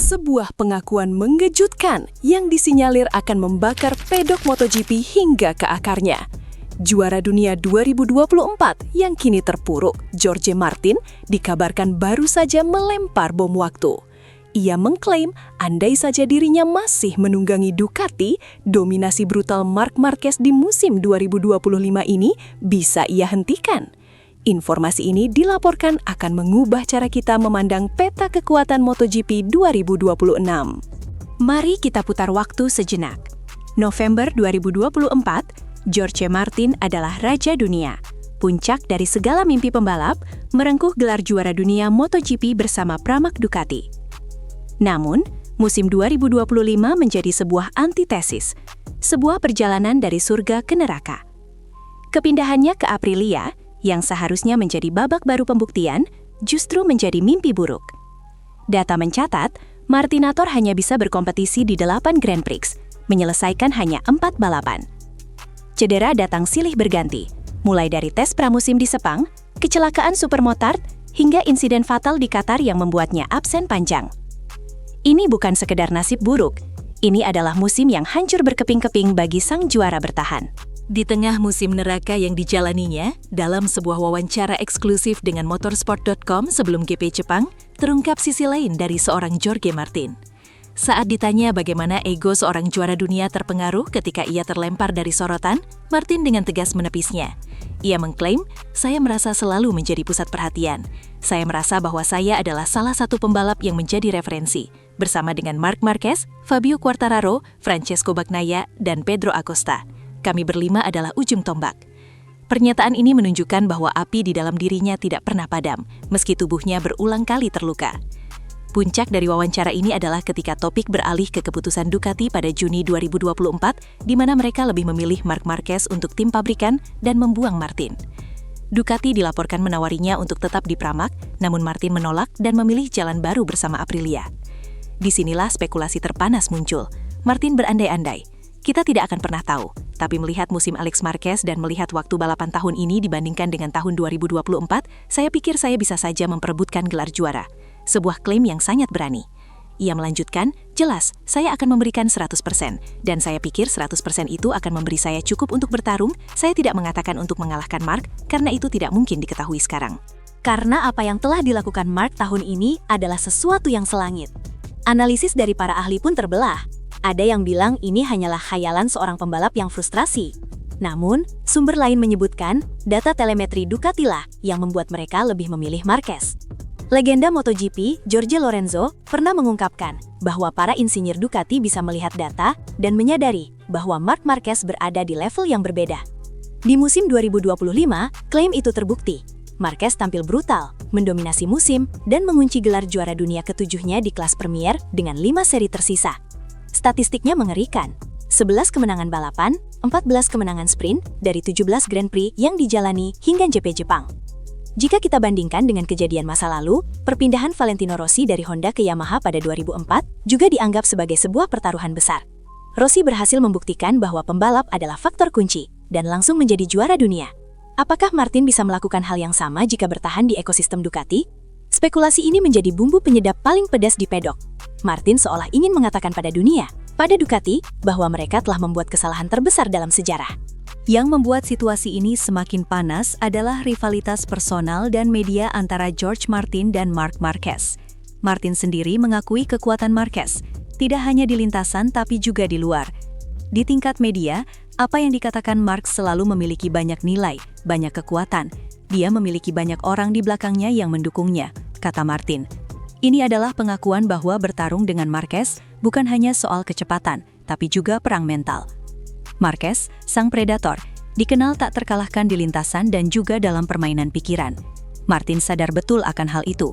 Sebuah pengakuan mengejutkan yang disinyalir akan membakar pedok MotoGP hingga ke akarnya. Juara dunia 2024 yang kini terpuruk, Jorge Martin, dikabarkan baru saja melempar bom waktu. Ia mengklaim andai saja dirinya masih menunggangi Ducati, dominasi brutal Marc Marquez di musim 2025 ini bisa ia hentikan. Informasi ini dilaporkan akan mengubah cara kita memandang peta kekuatan MotoGP 2026. Mari kita putar waktu sejenak. November 2024, Jorge Martin adalah raja dunia. Puncak dari segala mimpi pembalap, merengkuh gelar juara dunia MotoGP bersama Pramac Ducati. Namun, musim 2025 menjadi sebuah antitesis, sebuah perjalanan dari surga ke neraka. Kepindahannya ke Aprilia, yang seharusnya menjadi babak baru pembuktian, justru menjadi mimpi buruk. Data mencatat, Martinator hanya bisa berkompetisi di 8 Grand Prix, menyelesaikan hanya 4 balapan. Cedera datang silih berganti, mulai dari tes pramusim di Sepang, kecelakaan supermotard, hingga insiden fatal di Qatar yang membuatnya absen panjang. Ini bukan sekedar nasib buruk, ini adalah musim yang hancur berkeping-keping bagi sang juara bertahan. Di tengah musim neraka yang dijalaninya, dalam sebuah wawancara eksklusif dengan motorsport.com sebelum GP Jepang, terungkap sisi lain dari seorang Jorge Martin. Saat ditanya bagaimana ego seorang juara dunia terpengaruh ketika ia terlempar dari sorotan, Martin dengan tegas menepisnya. Ia mengklaim, "Saya merasa selalu menjadi pusat perhatian. Saya merasa bahwa saya adalah salah satu pembalap yang menjadi referensi, bersama dengan Marc Marquez, Fabio Quartararo, Francesco Bagnaia, dan Pedro Acosta. Kami berlima adalah ujung tombak." Pernyataan ini menunjukkan bahwa api di dalam dirinya tidak pernah padam, meski tubuhnya berulang kali terluka. Puncak dari wawancara ini adalah ketika topik beralih ke keputusan Ducati pada Juni 2024, di mana mereka lebih memilih Marc Marquez untuk tim pabrikan dan membuang Martin. Ducati dilaporkan menawarinya untuk tetap di Pramac, namun Martin menolak dan memilih jalan baru bersama Aprilia. Disinilah spekulasi terpanas muncul. Martin berandai-andai. Kita tidak akan pernah tahu, tapi melihat musim Alex Marquez dan melihat waktu balapan tahun ini dibandingkan dengan tahun 2024, saya pikir saya bisa saja memperebutkan gelar juara. Sebuah klaim yang sangat berani. Ia melanjutkan, "Jelas, saya akan memberikan 100%, dan saya pikir 100% itu akan memberi saya cukup untuk bertarung. Saya tidak mengatakan untuk mengalahkan Marc, karena itu tidak mungkin diketahui sekarang." Karena apa yang telah dilakukan Marc tahun ini adalah sesuatu yang selangit. Analisis dari para ahli pun terbelah. Ada yang bilang ini hanyalah khayalan seorang pembalap yang frustrasi. Namun, sumber lain menyebutkan data telemetri Ducati lah yang membuat mereka lebih memilih Marquez. Legenda MotoGP, Jorge Lorenzo, pernah mengungkapkan bahwa para insinyur Ducati bisa melihat data dan menyadari bahwa Marc Marquez berada di level yang berbeda. Di musim 2025, klaim itu terbukti. Marquez tampil brutal, mendominasi musim, dan mengunci gelar juara dunia ketujuhnya di kelas Premier dengan 5 seri tersisa. Statistiknya mengerikan. 11 kemenangan balapan, 14 kemenangan sprint dari 17 Grand Prix yang dijalani hingga GP Jepang. Jika kita bandingkan dengan kejadian masa lalu, perpindahan Valentino Rossi dari Honda ke Yamaha pada 2004 juga dianggap sebagai sebuah pertaruhan besar. Rossi berhasil membuktikan bahwa pembalap adalah faktor kunci dan langsung menjadi juara dunia. Apakah Martin bisa melakukan hal yang sama jika bertahan di ekosistem Ducati? Spekulasi ini menjadi bumbu penyedap paling pedas di pedok. Martin seolah ingin mengatakan pada dunia, pada Ducati, bahwa mereka telah membuat kesalahan terbesar dalam sejarah. Yang membuat situasi ini semakin panas adalah rivalitas personal dan media antara Jorge Martin dan Marc Marquez. Martin sendiri mengakui kekuatan Marquez, tidak hanya di lintasan tapi juga di luar. Di tingkat media, apa yang dikatakan Marc selalu memiliki banyak nilai, banyak kekuatan. Dia memiliki banyak orang di belakangnya yang mendukungnya, kata Martin. Ini adalah pengakuan bahwa bertarung dengan Marquez bukan hanya soal kecepatan, tapi juga perang mental. Marquez, sang predator, dikenal tak terkalahkan di lintasan dan juga dalam permainan pikiran. Martin sadar betul akan hal itu.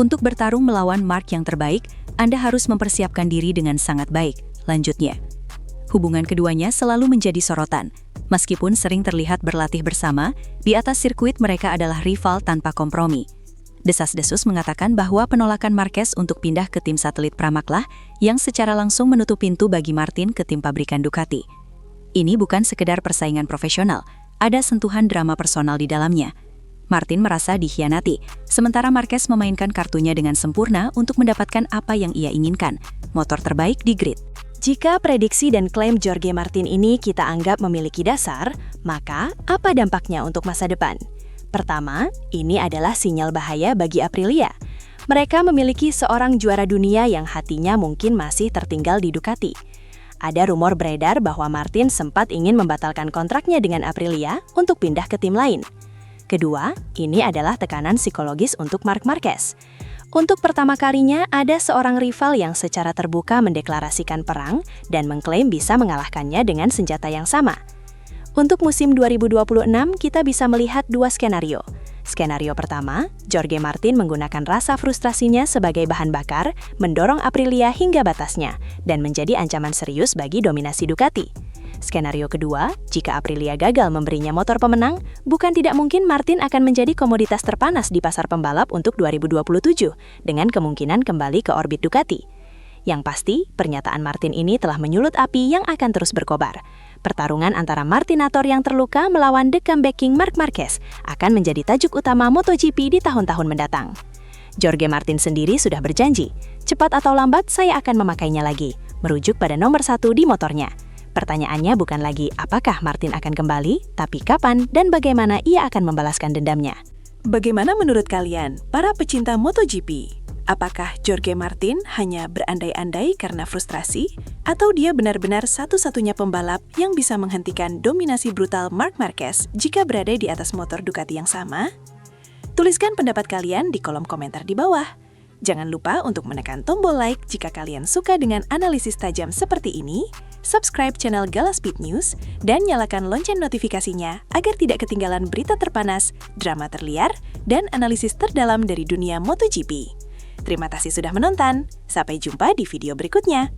Untuk bertarung melawan Marc yang terbaik, Anda harus mempersiapkan diri dengan sangat baik, lanjutnya. Hubungan keduanya selalu menjadi sorotan. Meskipun sering terlihat berlatih bersama, di atas sirkuit mereka adalah rival tanpa kompromi. Desas-desus mengatakan bahwa penolakan Marquez untuk pindah ke tim satelit Pramac lah yang secara langsung menutup pintu bagi Martin ke tim pabrikan Ducati. Ini bukan sekedar persaingan profesional, ada sentuhan drama personal di dalamnya. Martin merasa dikhianati, sementara Marquez memainkan kartunya dengan sempurna untuk mendapatkan apa yang ia inginkan, motor terbaik di grid. Jika prediksi dan klaim Jorge Martin ini kita anggap memiliki dasar, maka apa dampaknya untuk masa depan? Pertama, ini adalah sinyal bahaya bagi Aprilia. Mereka memiliki seorang juara dunia yang hatinya mungkin masih tertinggal di Ducati. Ada rumor beredar bahwa Martin sempat ingin membatalkan kontraknya dengan Aprilia untuk pindah ke tim lain. Kedua, ini adalah tekanan psikologis untuk Marc Marquez. Untuk pertama kalinya, ada seorang rival yang secara terbuka mendeklarasikan perang dan mengklaim bisa mengalahkannya dengan senjata yang sama. Untuk musim 2026, kita bisa melihat dua skenario. Skenario pertama, Jorge Martin menggunakan rasa frustrasinya sebagai bahan bakar, mendorong Aprilia hingga batasnya, dan menjadi ancaman serius bagi dominasi Ducati. Skenario kedua, jika Aprilia gagal memberinya motor pemenang, bukan tidak mungkin Martin akan menjadi komoditas terpanas di pasar pembalap untuk 2027, dengan kemungkinan kembali ke orbit Ducati. Yang pasti, pernyataan Martin ini telah menyulut api yang akan terus berkobar. Pertarungan antara Martinator yang terluka melawan the comebacking Marc Marquez akan menjadi tajuk utama MotoGP di tahun-tahun mendatang. Jorge Martin sendiri sudah berjanji, cepat atau lambat saya akan memakainya lagi, merujuk pada nomor 1 di motornya. Pertanyaannya bukan lagi apakah Martin akan kembali, tapi kapan dan bagaimana ia akan membalaskan dendamnya. Bagaimana menurut kalian, para pecinta MotoGP? Apakah Jorge Martin hanya berandai-andai karena frustrasi? Atau dia benar-benar satu-satunya pembalap yang bisa menghentikan dominasi brutal Marc Marquez jika berada di atas motor Ducati yang sama? Tuliskan pendapat kalian di kolom komentar di bawah. Jangan lupa untuk menekan tombol like jika kalian suka dengan analisis tajam seperti ini, subscribe channel Galaspeed News, dan nyalakan lonceng notifikasinya agar tidak ketinggalan berita terpanas, drama terliar, dan analisis terdalam dari dunia MotoGP. Terima kasih sudah menonton, sampai jumpa di video berikutnya.